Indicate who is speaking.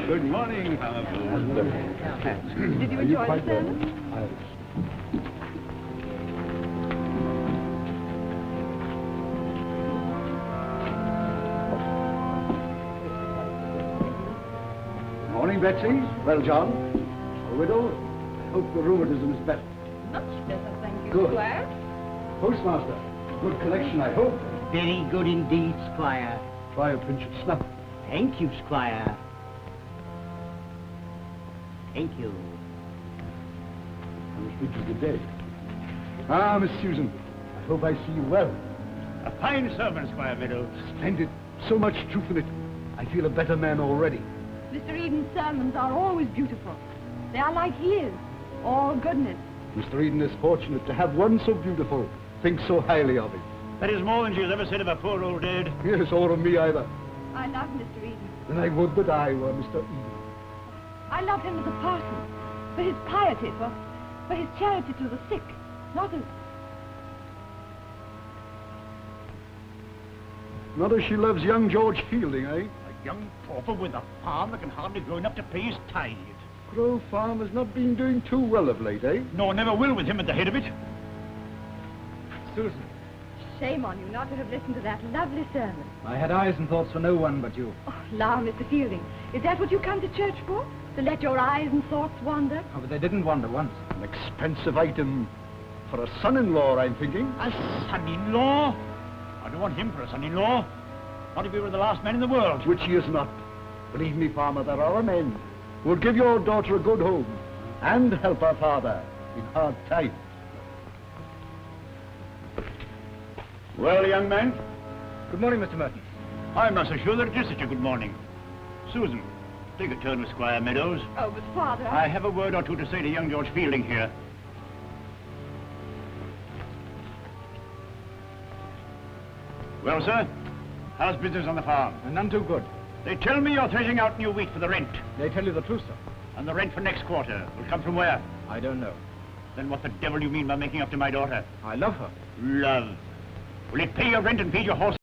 Speaker 1: Good morning.
Speaker 2: Did you enjoy the sermon?
Speaker 1: Morning, Betsy. Well, John, a widow. I hope the rheumatism is better.
Speaker 2: Much better, thank you,
Speaker 1: Good.
Speaker 2: Squire.
Speaker 1: Postmaster, good collection, I hope.
Speaker 3: Very good indeed, Squire.
Speaker 1: Try a pinch of snuff.
Speaker 3: Thank you, Squire. Thank you.
Speaker 1: And which is the day. Ah, Miss Susan, I hope I see you well.
Speaker 4: A fine sermon, Squire Meadows.
Speaker 1: Splendid. So much truth in it. I feel a better man already.
Speaker 2: Mr. Eden's sermons are always beautiful. They are like his, all goodness.
Speaker 1: Mr. Eden is fortunate to have one so beautiful, think so highly of him.
Speaker 4: That is more than she has ever said of a poor old dead.
Speaker 1: Yes, or of me either.
Speaker 2: I love Mr. Eden.
Speaker 1: Then I would that I were Mr. Eden.
Speaker 2: I love him as a person, for his piety, for his charity to the sick, not as...
Speaker 1: Not as she loves young George Fielding, eh?
Speaker 4: A young pauper with a farm that can hardly grow enough to pay his tithe.
Speaker 1: Grove Farm has not been doing too well of late, eh?
Speaker 4: No, never will with him at the head of it.
Speaker 5: Susan,
Speaker 2: Shame on you not to have listened to that lovely sermon.
Speaker 5: I had eyes and thoughts for no one but you.
Speaker 2: Oh, la, Mr. Fielding, is that what you come to church for? To let your eyes and thoughts wander?
Speaker 5: Oh, but they didn't wander once.
Speaker 1: An expensive item for a son-in-law, I'm thinking.
Speaker 4: A son-in-law? I don't want him for a son-in-law. Not if he were the last man in the world.
Speaker 1: Which he is not. Believe me, Farmer, there are men who will give your daughter a good home and help her father in hard times.
Speaker 4: Well, young man,
Speaker 5: Good morning, Mr. Merton.
Speaker 4: I'm not so sure that it is such a good morning. Susan, take a turn with Squire Meadows.
Speaker 2: Oh, but Father...
Speaker 4: I have a word or two to say to young George Fielding here. Well, sir, how's business on the farm?
Speaker 5: None too good.
Speaker 4: They tell me you're threshing out new wheat for the rent.
Speaker 5: They tell you the truth, sir.
Speaker 4: And the rent for next quarter will come from where?
Speaker 5: I don't know.
Speaker 4: Then what the devil do you mean by making up to my daughter?
Speaker 5: I love her.
Speaker 4: Love. Will it pay your rent and feed your horses?